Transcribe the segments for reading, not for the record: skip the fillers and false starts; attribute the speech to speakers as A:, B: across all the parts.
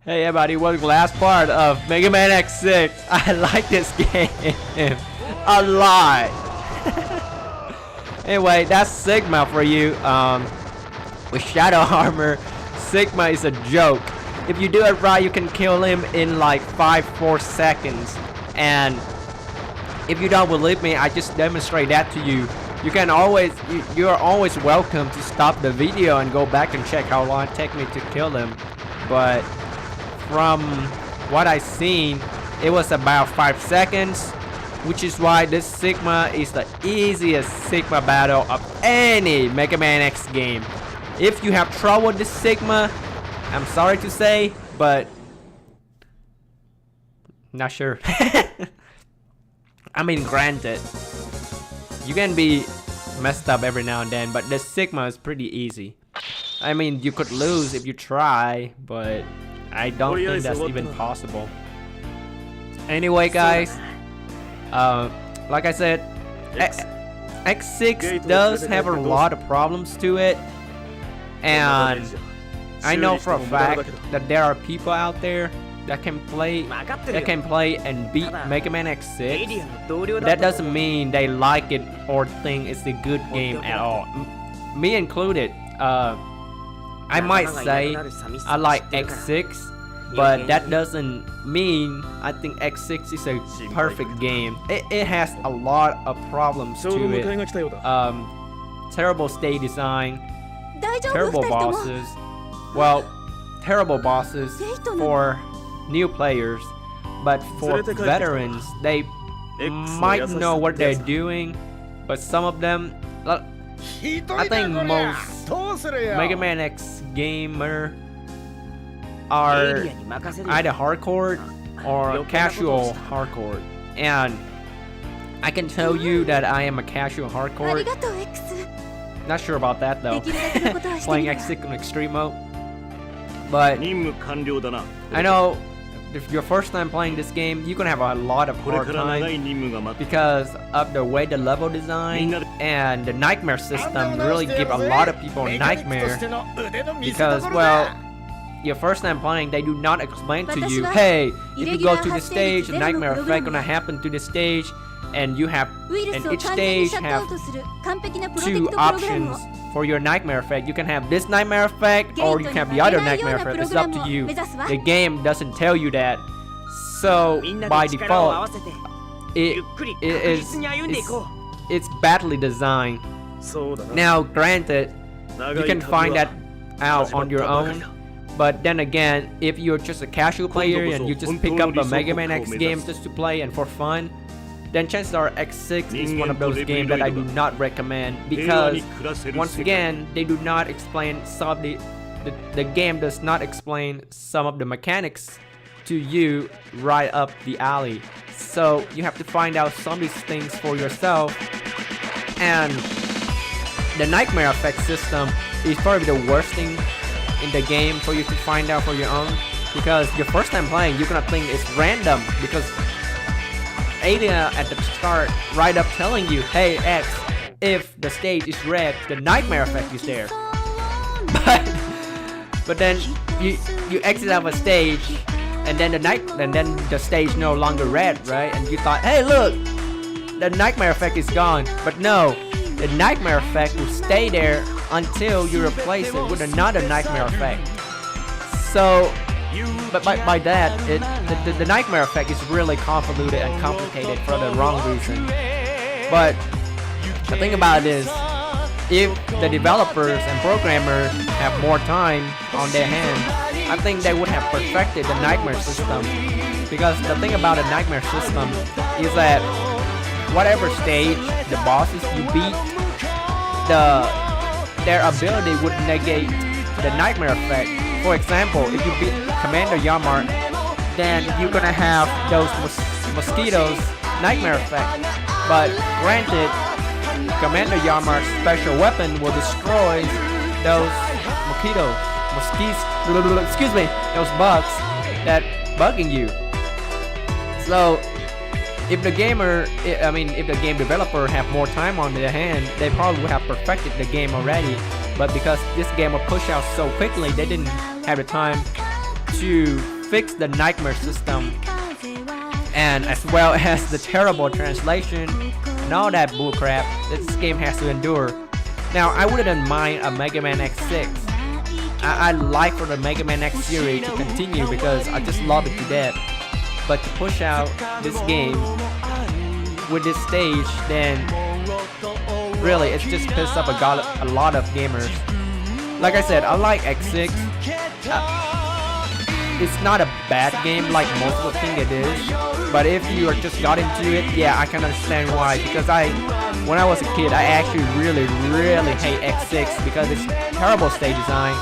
A: Hey everybody, welcome to the last part of Megaman X6. I like this game a lot. Anyway, that's Sigma for you. With Shadow Armor, Sigma is a joke. If you do it right, you can kill him in like 4 seconds. And if you don't believe me, I just demonstrate that to you. You can always, you are always welcome to stop the video and go back and check how long it takes me to kill him. But from what I seen, it was about 5 seconds, which is why this Sigma is the easiest Sigma battle of any Mega Man X game. If you have trouble with this Sigma, I'm sorry to say, but not sure. I mean, granted, you can be messed up every now and then, but this Sigma is pretty easy. I mean, you could lose if you try, but I don't think that's even possible. Anyway, guys, like I said, X6 does have a lot of problems to it, and I know for a fact that there are people out there that can play and beat Megaman X6. That doesn't mean they like it or think it's a good game at all. Me included. I might say I like X6, but that doesn't mean I think X6 is a perfect game. It has a lot of problems to it. Terrible stage design, terrible bosses. Well, terrible bosses for new players, but for veterans, they might know what they're doing, but some of them, I think most Mega Man X gamer are either hardcore or casual hardcore, and I can tell you that I am a casual hardcore. Not sure about that though. Playing X6 on extreme mode, but I know if your first time playing this game, you're gonna have a lot of hard time because of the way the level design and the nightmare system really give a lot of people nightmare, because, well, your first time playing, they do not explain to you, hey, if you go to the stage, the nightmare effect gonna happen to the stage, and you have, and each stage have 2 options for your nightmare effect. You can have this nightmare effect, or you can have the other nightmare effect. It's up to you. The game doesn't tell you that. So by default, it's badly designed. Now, granted, you can find that out on your own. But then again, if you're just a casual player and you just pick up a Mega Man X game just to play and for fun, then chances are X6 is one of those games that I do not recommend, because once again, they do not explain some of the game does not explain some of the mechanics to you right up the alley. So you have to find out some of these things for yourself, and the nightmare effect system is probably the worst thing in the game for you to find out for your own, because your first time playing, you're gonna think it's random, because Alien at the start right up telling you, hey X, if the stage is red, the nightmare effect is there. But then you exit out of a stage, and then the stage no longer red, right? And you thought, hey look, the nightmare effect is gone. But no, the nightmare effect will stay there until you replace it with another nightmare effect. So, but by that, the nightmare effect is really convoluted and complicated for the wrong reason. But the thing about it is, if the developers and programmers have more time on their hands, I think they would have perfected the nightmare system. Because the thing about a nightmare system is that whatever stage the bosses you beat, their ability would negate the nightmare effect. For example, if you beat Commander Yamar, then you're gonna have those mosquitoes nightmare effect. But granted, Commander Yamar's special weapon will destroy those those bugs that bugging you. So if the game developer have more time on their hand, they probably would have perfected the game already. But because this game was pushed out so quickly, they didn't have the time to fixed the nightmare system, and as well as the terrible translation and all that bullcrap that this game has to endure. Now, I wouldn't mind a Megaman X6. I'd like for the Megaman X series to continue because I just love it to death. But to push out this game with this stage, then really it's just pissed up a lot of gamers. Like I said, I like X6. It's not a bad game like most people think it is, but if you are just got into it, yeah, I can understand why. Because when I was a kid, I actually really hate X6 because it's terrible stage design.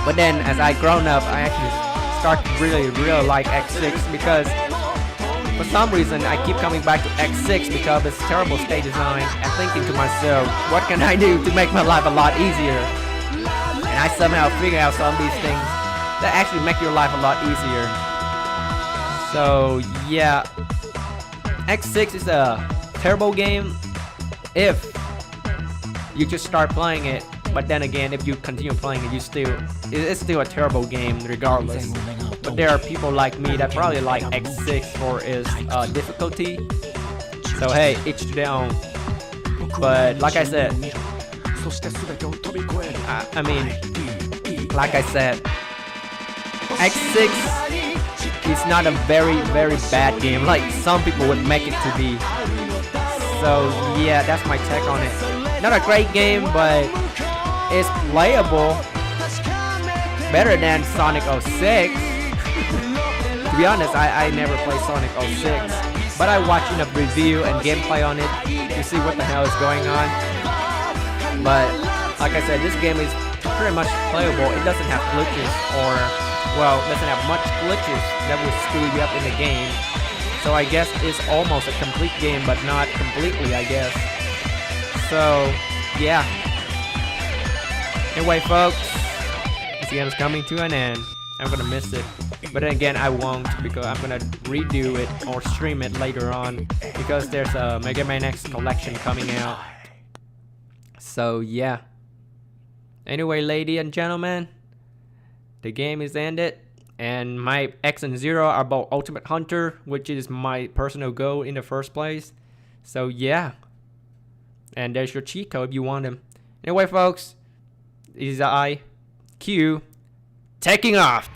A: But then as I grown up, I actually start to really like X6 because for some reason I keep coming back to X6 because of its terrible stage design and thinking to myself, what can I do to make my life a lot easier? And I somehow figure out some of these things that actually make your life a lot easier. So yeah, X6 is a terrible game if you just start playing it. But then again, if you continue playing it, it's still a terrible game regardless. But there are people like me that probably like X6 for its difficulty. So hey, each to their own. But like I said, I mean, like I said, X6 is not a very bad game like some people would make it to be. So yeah, that's my take on it. Not a great game, but it's playable. Better than Sonic 06. To be honest, I never played Sonic 06, but I watched enough review and gameplay on it to see what the hell is going on. But like I said, this game is pretty much playable. It doesn't have glitches, or well, doesn't have much glitches that will screw you up in the game. So I guess it's almost a complete game, but not completely, I guess. So yeah. Anyway, folks, this game is coming to an end. I'm gonna miss it, but then again, I won't because I'm gonna redo it or stream it later on because there's a Megaman X collection coming out. So yeah. Anyway, ladies and gentlemen, the game is ended, and my X and Zero are both Ultimate Hunter, which is my personal goal in the first place. So yeah, and there's your cheat code if you want them. Anyway, folks, this is Q taking off.